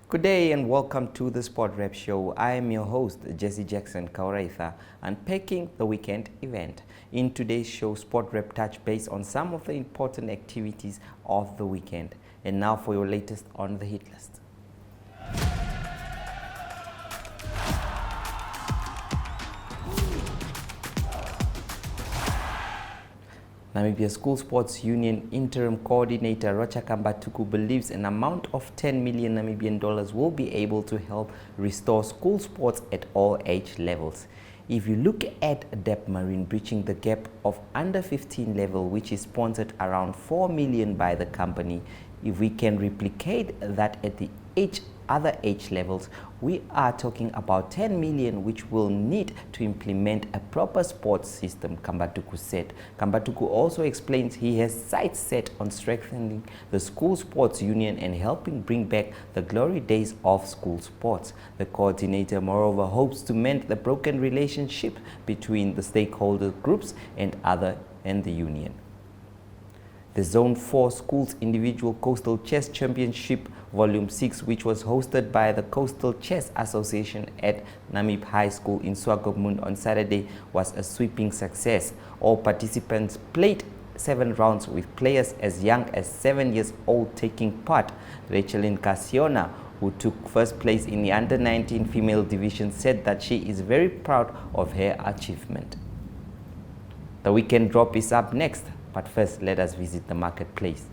Good day and welcome to the Sportwrap show. I am your host, Jesse Jackson Kauraitha, unpacking the weekend event. In today's show, Sportwrap touch base on some of the important activities of the weekend. And now for your latest on the hit list. Namibia School Sports Union Interim Coordinator Rocha Kambatuku believes an amount of 10 million Namibian dollars will be able to help restore school sports at all age levels. If you look at Dep Marine breaching the gap of under 15 level, which is sponsored around 4 million by the company, if we can replicate that at the other age levels, we are talking about 10 million, which will need to implement a proper sports system, Kambatuku said. Kambatuku also explains he has sights set on strengthening the school sports union and helping bring back the glory days of school sports. The coordinator, moreover, hopes to mend the broken relationship between the stakeholder groups and the union. The Zone 4 Schools Individual Coastal Chess Championship Volume 6, which was hosted by the Coastal Chess Association at Namib High School in Swakopmund on Saturday, was a sweeping success. All participants played 7 rounds with players as young as 7 years old taking part. Rachelin Casiona, who took first place in the Under-19 female division, said that she is very proud of her achievement. The weekend drop is up next. But first, let us visit the marketplace.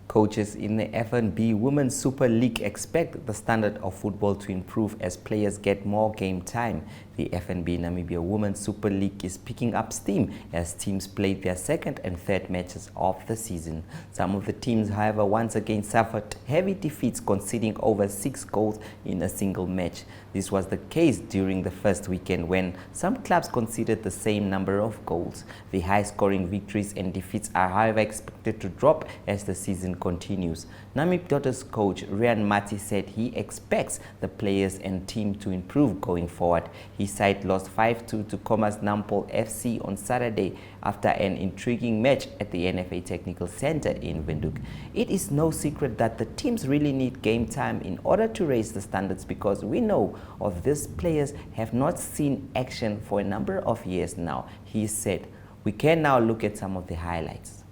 Coaches in the FNB Women's Super League expect the standard of football to improve as players get more game time. The FNB Namibia Women's Super League is picking up steam as teams played their second and third matches of the season. Some of the teams, however, once again suffered heavy defeats, conceding over 6 goals in a single match. This was the case during the first weekend when some clubs conceded the same number of goals. The high-scoring victories and defeats are, however, expected to drop as the season continues. Namib Daughters coach Rian Mati said he expects the players and team to improve going forward. His side lost 5-2 to Commerce Nampol FC on Saturday after an intriguing match at the NFA Technical Center in Windhoek. It is no secret that the teams really need game time in order to raise the standards, because we know of these players have not seen action for a number of years now. He said, we can now look at some of the highlights.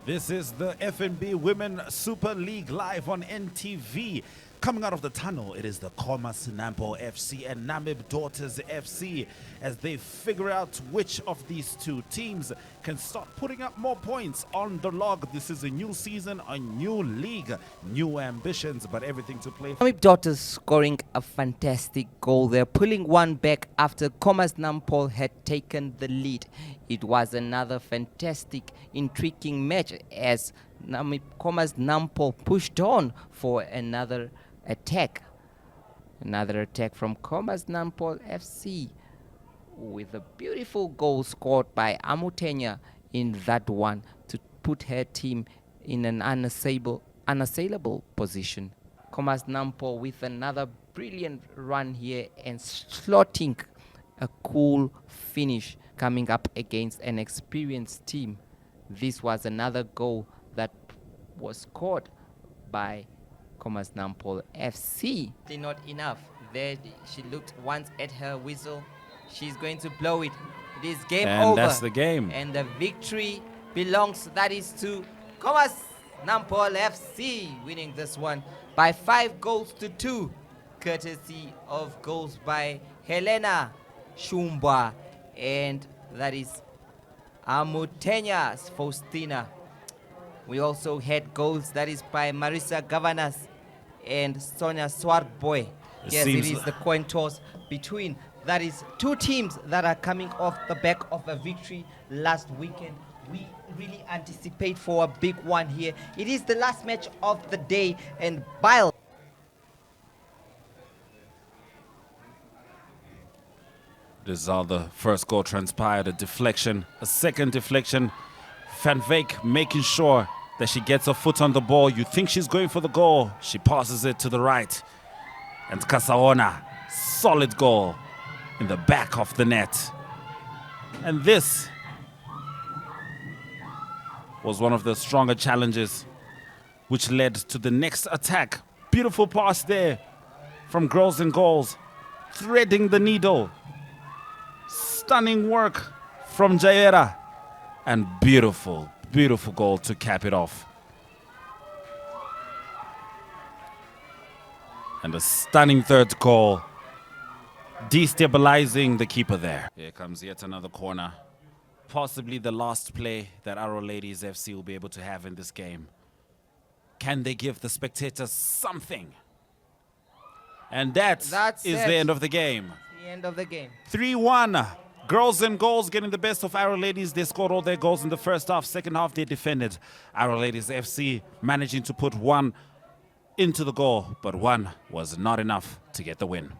This is the FNB Women Super League live on NTV. Coming out of the tunnel, it is the Commerce Nampol FC and Namib Daughters FC as they figure out which of these two teams can start putting up more points on the log. This is a new season, a new league, new ambitions, but everything to play. Namib Daughters scoring a fantastic goal. They're pulling one back after Commerce Nampol had taken the lead. It was another fantastic, intriguing match as Commerce Nampol pushed on for another attack. Another attack from Commerce Nampol FC with a beautiful goal scored by Amutenya in that one to put her team in an unassailable position. Commerce Nampol with another brilliant run here and slotting a cool finish coming up against an experienced team. This was another goal that was scored by Commerce Nampol FC. Not enough. There she looked once at her whistle. She's going to blow it. It is game over. And that's the game. And the victory belongs, that is to Commerce Nampol FC, winning this one by 5 goals to 2, courtesy of goals by Helena Shumba, and that is Amutenya Faustina. We also had goals, that is by Marisa Gavanas and Sonia Swartboy. Yes, it is the coin toss between, that is, 2 teams that are coming off the back of a victory last weekend. We really anticipate for a big one here. It is the last match of the day, and Bile. This is how the first goal transpired, a deflection, a second deflection. Van Veek making sure that she gets her foot on the ball. You think she's going for the goal. She passes it to the right. And Kasaona, solid goal in the back of the net. And this was one of the stronger challenges, which led to the next attack. Beautiful pass there from Girls and Goals, threading the needle. Stunning work from Jaira, and beautiful, beautiful goal to cap it off. And a stunning third goal, destabilizing the keeper there. Here comes yet another corner. Possibly the last play that Arrow Ladies FC will be able to have in this game. Can they give the spectators something? And that's the end of the game. The end of the game. 3-1. Girls and Goals getting the best of Arrow Ladies. They scored all their goals in the first half. Second half, they defended. Arrow Ladies FC managing to put one into the goal, but one was not enough to get the win.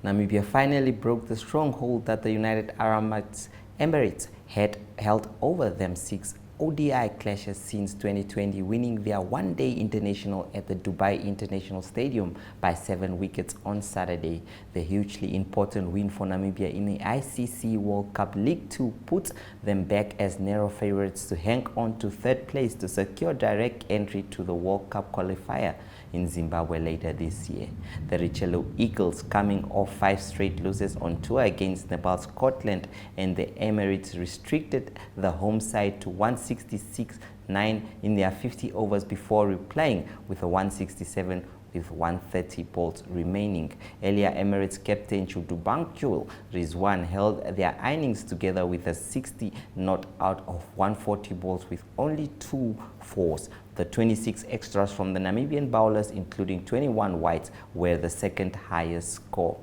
Namibia finally broke the stronghold that the United Arab Emirates had held over them 6 ODI clashes since 2020, winning their one-day international at the Dubai International Stadium by 7 wickets on Saturday. The hugely important win for Namibia in the ICC World Cup League 2 puts them back as narrow favorites to hang on to 3rd place to secure direct entry to the World Cup qualifier in Zimbabwe later this year. The Richelieu Eagles, coming off 5 straight losses on tour against Nepal, Scotland and the Emirates, restricted the home side to 166.9 in their 50 overs before replying with a 167 with 130 balls remaining. Earlier, Emirates captain Chudubankul Rizwan held their innings together with a 60 not out of 140 balls with only 2 fours. The 26 extras from the Namibian bowlers, including 21 wides, were the second highest score.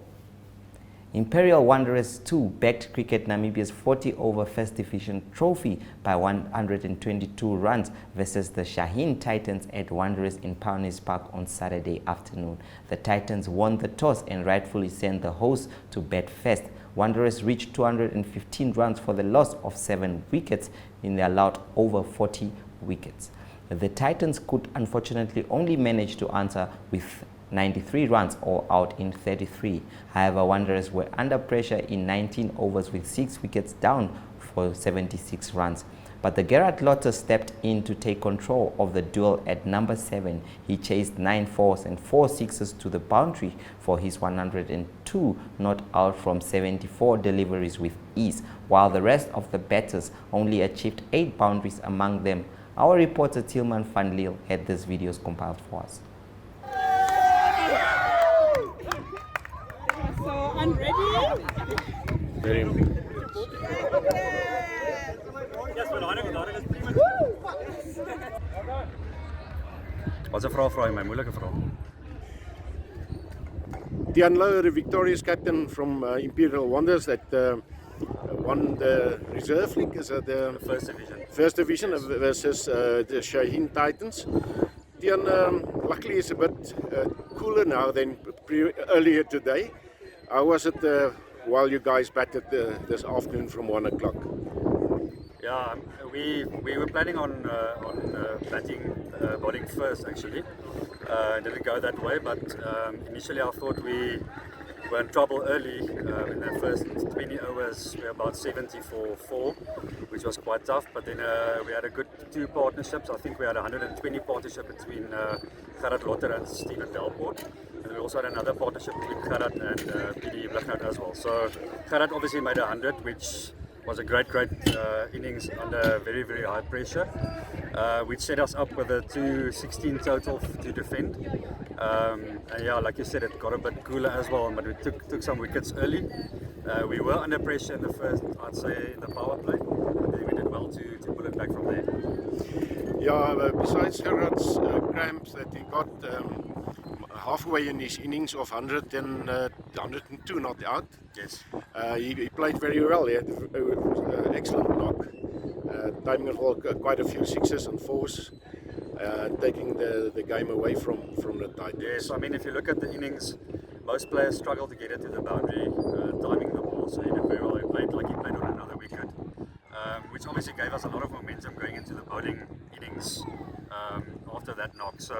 Imperial Wanderers 2 backed Cricket Namibia's 40-over First Division trophy by 122 runs versus the Shaheen Titans at Wanderers in Pionierspark on Saturday afternoon. The Titans won the toss and rightfully sent the hosts to bat first. Wanderers reached 215 runs for the loss of 7 wickets in their allowed over 40 wickets. The Titans could unfortunately only manage to answer with 93 runs all out in 33. However, Wanderers were under pressure in 19 overs with 6 wickets down for 76 runs. But the Gerard Lotter stepped in to take control of the duel at number 7. He chased 9 fours and 4 sixes to the boundary for his 102 not out from 74 deliveries with ease, while the rest of the batters only achieved 8 boundaries among them. Our reporter Tilman van Lille had these videos compiled for us. So I'm ready. Very important. Wat 'n vraag vra jy my, moeilike vraag. Tian Lau, the victorious captain from Imperial Wanderers that won the reserve league, is it the first division versus the Shaheen Titans. Tian, luckily it's a bit cooler now than earlier today. How was it while you guys batted this afternoon from 1 o'clock? Yeah, we were planning on bowling first actually. Didn't go that way, but initially I thought we were in trouble early. In the first 20 overs, we were about 70 for 4, which was quite tough. But then we had a good 2 partnerships. I think we had a 120 partnership between Gerard Lotter and Stephen Delport. And we also had another partnership between Gerard and PD Blighnout as well. So Gerard obviously made 100, which was a great innings under very, very high pressure, which set us up with a 216 total to defend. And yeah, like you said, it got a bit cooler as well, but we took some wickets early. We were under pressure in the first, I'd say, in the power play, but then we did well to pull it back from there. Yeah, besides Gerard's cramps that he got halfway in his innings of 100 and 102 not out. Yes. He played very well. He had excellent knock, timing of all, quite a few 6s and 4s, taking the game away from the Titans. Yes, I mean if you look at the innings, most players struggle to get it to the boundary, timing the ball. So he did very well. He played like he played on another wicket, which obviously gave us a lot of momentum going into the bowling innings after that knock. So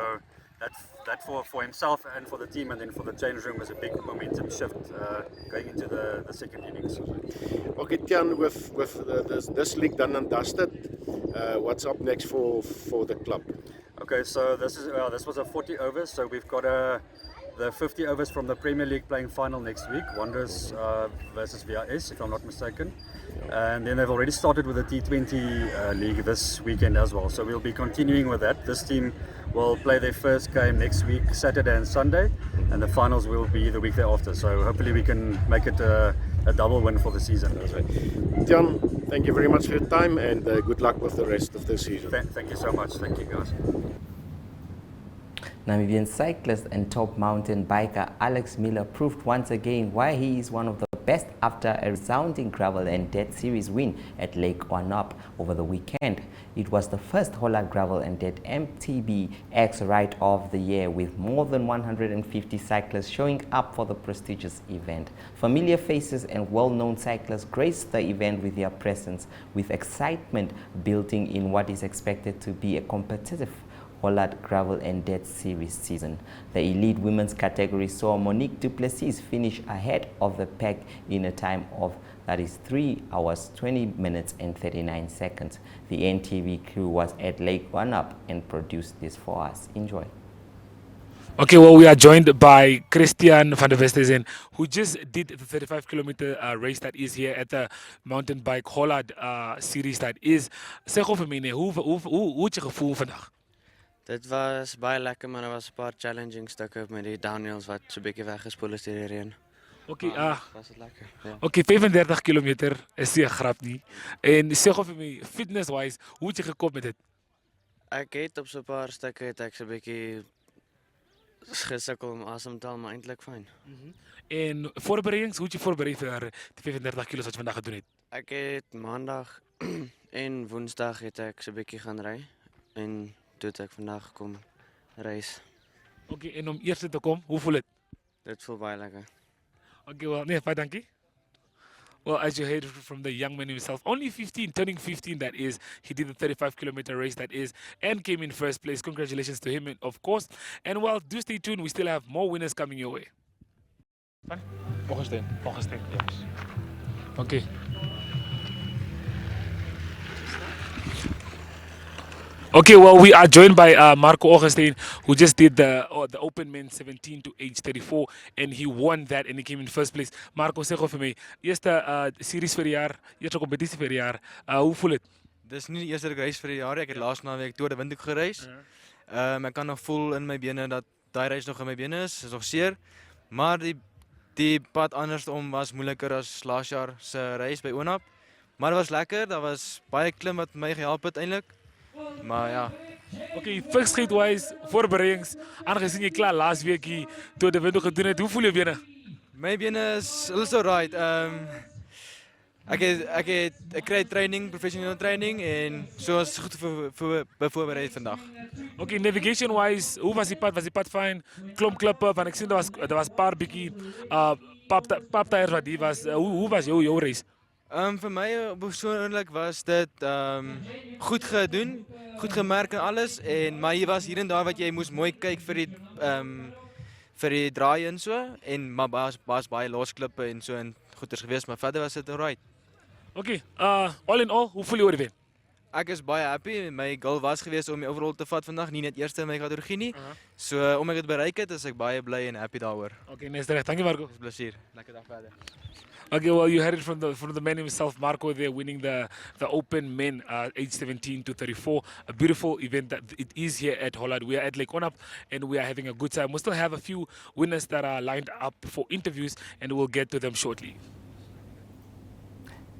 that for himself and for the team, and then for the change room was a big momentum shift going into the second innings. Okay, Tian, with this league done and dusted, what's up next for the club? Okay, so this was a 40 overs. So we've got the 50 overs from the Premier League playing final next week, Wanderers versus VRS, if I'm not mistaken. And then they've already started with the T20 league this weekend as well. So we'll be continuing with that. This team will play their first game next week, Saturday and Sunday, and the finals will be the week thereafter. So hopefully we can make it a double win for the season. Tian, thank you very much for your time, and good luck with the rest of the season. Thank you so much. Thank you, guys. Namibian cyclist and top mountain biker Alex Miller proved once again why he is one of the best after a resounding gravel and dirt series win at Lake Wanap over the weekend. It was the first Hollard Gravel and Dirt MTBX ride of the year, with more than 150 cyclists showing up for the prestigious event. Familiar faces and well-known cyclists graced the event with their presence, with excitement building in what is expected to be a competitive Hollard Gravel and Dirt Series season. The elite women's category saw Monique du Plessis finish ahead of the pack in a time of, that is, 3 hours, 20 minutes and 39 seconds. The NTV crew was at Lake Wanap and produced this for us. Enjoy. Okay, well, we are joined by Christian van der Westhuizen, who just did the 35-kilometer race that is here at the mountain bike Hollard series that is. Zeg over mij, hoe het je gevoel vandaag? Dit was baie lekker, maar er was 'n paar challenging stukke met die downhills wat so 'n bietjie weggespoel is deur die reën. Okay, was dit lekker. Ja. Okay, 35 kilometer is nie 'n grap nie. En sê gou vir my, fitness-wise, hoe het jy gekoop met dit? Ek het op so 'n paar stukke het ek so 'n bietjie gesukkel om asem te haal, maar eintlik fyn. En voorbereidings, hoe het jy voorberei vir die 35 kilos wat jy vandag gedoen het? Ek het maandag en woensdag het ek so 'n bietjie gaan ry en toe het ek vandag kom reis. Okay, en om eerste te kom, hoe voel dit? Dit voel baie lekker. Okay, well, nee, baie dankie. Well, as you heard from the young man himself, only 15, turning 15 that is, he did the 35-kilometer race that is, and came in first place. Congratulations to him, of course. And well, do stay tuned, we still have more winners coming your way. Augustine, yes. Okay. Okay, well, we are joined by Marco Augustine, who just did the Open Men 17 to age 34, and he won that, and he came in first place. Marco, zeg vir my, eerste series vir die jaar, eerste kompetisie vir die jaar, hoe voel dit? Dis nie die eerste reis vir die jaar, ek het laas naweek toe die windhoek gereis. Ek kan nog voel in my bene dat daai reis nog in my bene is nog seer, maar die pad andersom was moeiliker as laas jaar se reis by Onap. Maar dit was lekker, daar was baie klim wat my gehelp het eintlik. Maar ja. Okay, first grade wise, voorbereidings, aangezien jy klaar laas week hier toe die windhoek gedoen het, hoe voel jy bene? My bene is alright. Ek kry training, professionele training en so is goed voorberei vandag. Okay, navigation wise, hoe was die pad? Was die pad fyn? Klomp klippe, want ek sien daar was paar bietjie paptires wat die was. Hoe was jou reis? Vir my persoonlik was dit goed gedoen, goed gemerk en alles maar hier was hier en daar wat jy moes mooi kyk vir die draai en so maar was baie losklippe en so en goeders geweest, maar verder was dit alright. Okay, all in all, hoe voel jy oor die wen? Ek is baie happy. My goal was geweest om die overall te vat vandag, nie net eerste in my kategorie nie. So om ek dit bereik het, is ek baie bly en happy daaroor. Okay, nice reg. Dankie Marco. Plesier. Lekker dag verder. Okay, well, you heard it from the man himself, Marco, there winning the Open Men, age 17 to 34. A beautiful event that it is here at Hollard. We are at Lake Onap and we are having a good time. We still have a few winners that are lined up for interviews and we'll get to them shortly.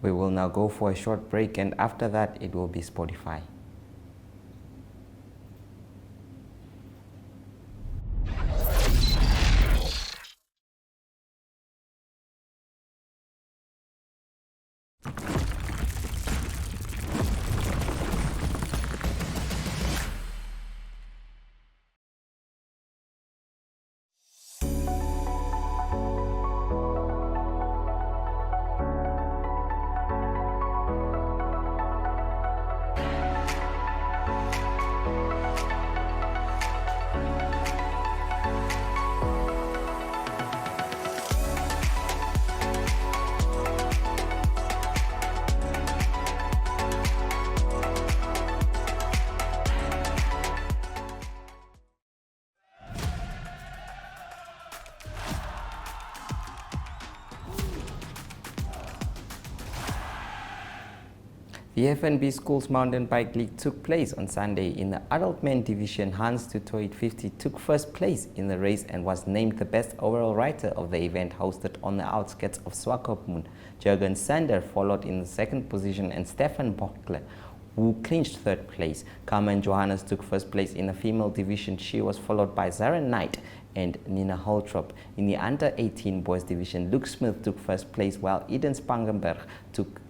We will now go for a short break, and after that it will be Spotify. The FNB Schools Mountain Bike League took place on Sunday. In the adult men division, Hans Tutoit 50 took first place in the race and was named the best overall rider of the event hosted on the outskirts of Swakopmund. Jürgen Sander followed in the second position and Stefan Bockler, who clinched third place. Carmen Johannes took first place in the female division. She was followed by Zara Knight and Nina Holtrop. In the under 18 boys division, Luke Smith took first place while Eden Spangenberg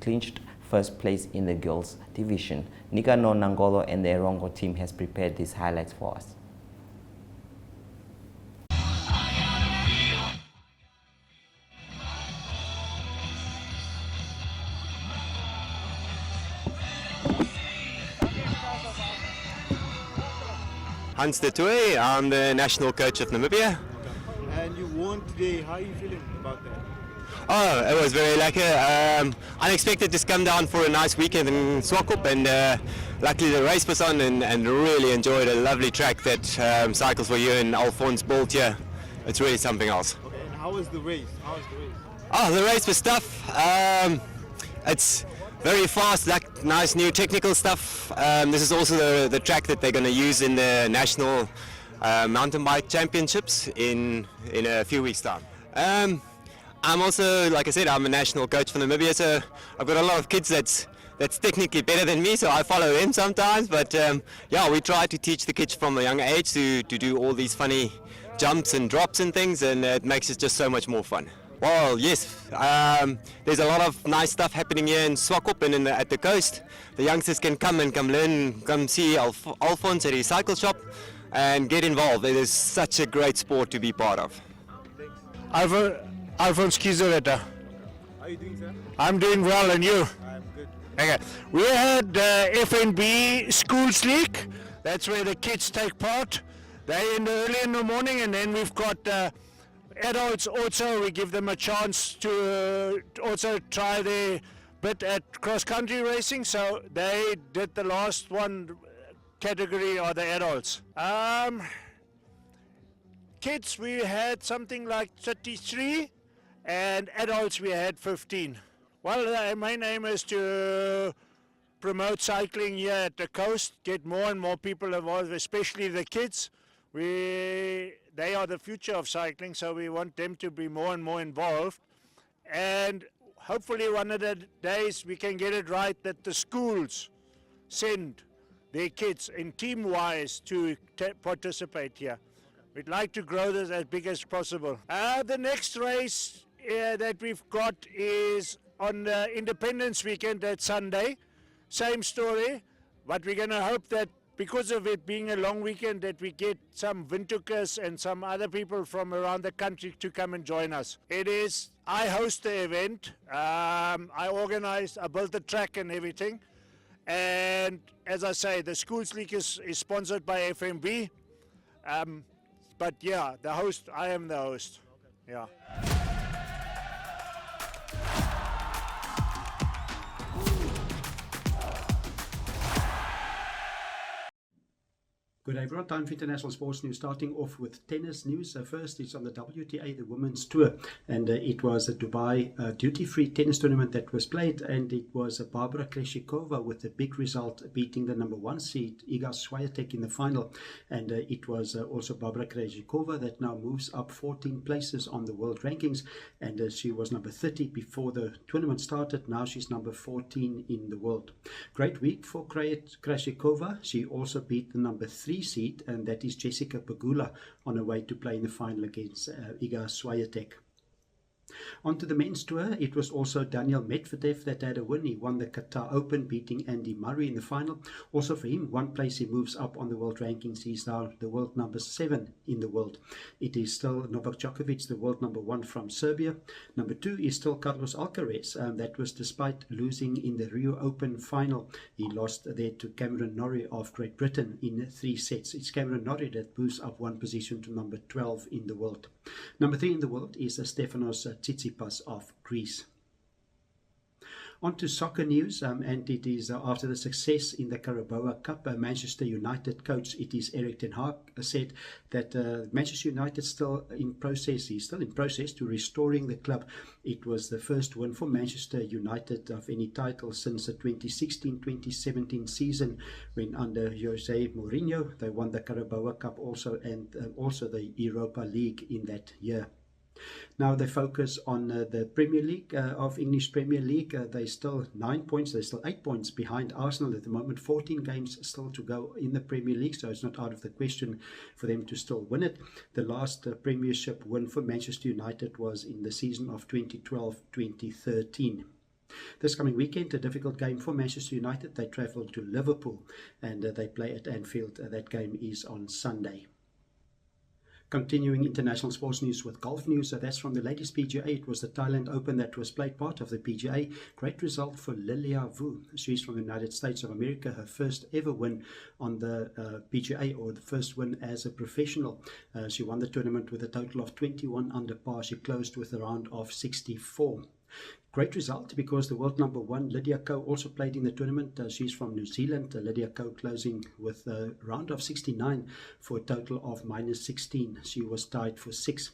clinched first place in the girls division. Nikano Nangolo and the Erongo team has prepared these highlights for us. Hans de Toey, I'm the national coach of Namibia. And you won today. How are you feeling about that? Oh, it was very lucky. Unexpected to come down for a nice weekend in Swakop, and luckily the race was on and really enjoyed a lovely track that cycles for you and Alphonse built here. It's really something else. Okay, and how was the race? Oh, the race was tough. It's very fast, like nice new technical stuff. This is also the track that they're going to use in the national mountain bike championships in a few weeks' time. I'm also, like I said, I'm a national coach for Namibia, so I've got a lot of kids that's technically better than me, so I follow them sometimes. But yeah, we try to teach the kids from a young age to do all these funny jumps and drops and things, and it makes it just so much more fun. Well, yes, there's a lot of nice stuff happening here in Swakop and at the coast. The youngsters can come learn, come see Alphonse at his cycle shop and get involved. It is such a great sport to be part of. Alphonse Kizoreta. How are you doing, sir? I'm doing well, and you? I'm good. Okay. We had FNB Schools League. That's where the kids take part. They're early in the morning, and then we've got adults also. We give them a chance to also try their bit at cross-country racing. So they did the last one category are the adults. Kids, we had something like 33, and adults we had 15. Well, my aim is to promote cycling here at the coast, get more and more people involved, especially the kids. They are the future of cycling, so we want them to be more and more involved. And hopefully one of the days we can get it right that the schools send their kids in team-wise to participate here. We'd like to grow this as big as possible. The next race that we've got is on Independence Weekend, that Sunday. Same story, but we're going to hope that because of it being a long weekend, that we get some Windhoekers and some other people from around the country to come and join us. I host the event. I organized, I built the track and everything. And as I say, the Schools League is sponsored by FMB. But yeah, I am the host. Yeah. Good day everyone, time for international sports news, starting off with tennis news. First it's on the WTA, the women's tour, and it was a Dubai duty-free tennis tournament that was played, and it was Barbara Krejcikova with a big result, beating the number 1 seed Iga Swiatek in the final. And it was also Barbara Krejcikova that now moves up 14 places on the world rankings, and she was number 30 before the tournament started. Now she's number 14 in the world. Great week for Krejcikova. She also beat the number 3 seed, and that is Jessica Pegula, on her way to play in the final against Iga Swiatek. On to the men's tour, it was also Daniel Medvedev that had a win. He won the Qatar Open, beating Andy Murray in the final. Also for him, 1 place he moves up on the world rankings. He's now the world number 7 in the world. It is still Novak Djokovic, the world number 1 from Serbia. Number 2 is still Carlos Alcaraz. That was despite losing in the Rio Open final. He lost there to Cameron Norrie of Great Britain in 3 sets. It's Cameron Norrie that moves up 1 position to number 12 in the world. Number 3 in the world is Stefanos Tsitsipas of Greece. On to soccer news, and it is after the success in the Carabao Cup, Manchester United coach, it is Erik ten Hag, said that Manchester United still in process to restoring the club. It was the first win for Manchester United of any title since the 2016-2017 season, when under Jose Mourinho they won the Carabao Cup also, and also the Europa League in that year. Now they focus on the Premier League of English Premier League. They're still 9 points. They're still 8 points behind Arsenal at the moment. 14 games still to go in the Premier League, so it's not out of the question for them to still win it. The last Premiership win for Manchester United was in the season of 2012-2013. This coming weekend, a difficult game for Manchester United. They travel to Liverpool and they play at Anfield. That game is on Sunday. Continuing international sports news with golf news, so that's from the ladies PGA. It was the Thailand Open that was played, part of the PGA. Great result for Lilia Vu. She's from the United States of America, her first ever win on the PGA, or the first win as a professional. She won the tournament with a total of 21 under par. She closed with a round of 64. Great result because the world number 1, Lydia Ko, also played in the tournament. She's from New Zealand. Lydia Ko closing with a round of 69 for a total of -16. She was tied for 6th.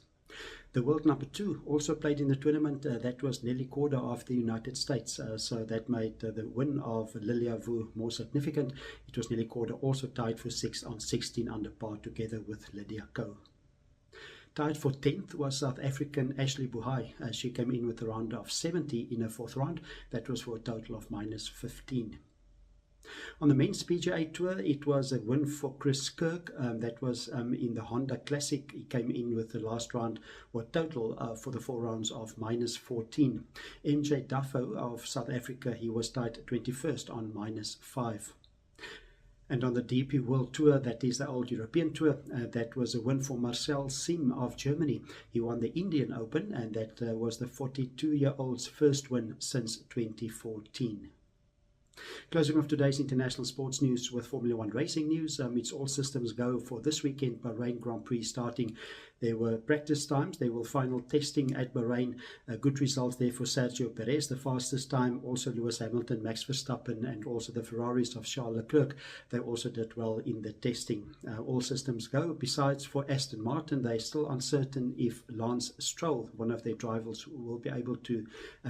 The world number 2 also played in the tournament. That was Nelly Korda of the United States. So that made the win of Lilia Vu more significant. It was Nelly Korda also tied for 6th on 16 under par together with Lydia Ko. Tied for 10th was South African Ashley Buhai. She came in with a round of 70 in her 4th round. That was for a total of -15. On the men's PGA Tour, it was a win for Chris Kirk. That was in the Honda Classic. He came in with the last round, or total for the 4 rounds of -14. MJ Duffo of South Africa, he was tied 21st on -5. And on the DP World Tour, that is the old European Tour, that was a win for Marcel Sim of Germany. He won the Indian Open, and that was the 42-year-old's first win since 2014. Closing off today's international sports news with Formula 1 racing news. It's all systems go for this weekend Bahrain Grand Prix starting. There were practice times. There were final testing at Bahrain. Good results there for Sergio Perez, the fastest time. Also Lewis Hamilton, Max Verstappen, and also the Ferraris of Charles Leclerc. They also did well in the testing. All systems go. Besides for Aston Martin, they're still uncertain if Lance Stroll, one of their drivers, will be able to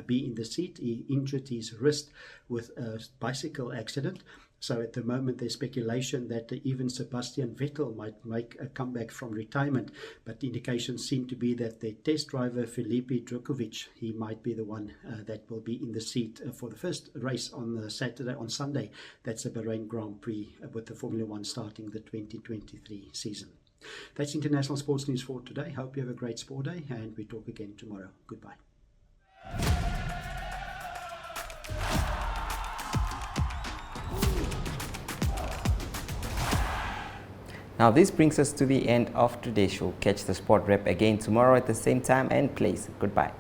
be in the seat. He injured his wrist with a bicycle accident. So at the moment there's speculation that even Sebastian Vettel might make a comeback from retirement, but indications seem to be that the test driver Felipe Drugovich, he might be the one that will be in the seat for the first race on Sunday. That's the Bahrain Grand Prix with the Formula 1 starting the 2023 season. That's international sports news for today. Hope you have a great sport day, and we talk again tomorrow. Goodbye. Now this brings us to the end of today's show. Catch the Sport Wrap again tomorrow at the same time and place. Goodbye.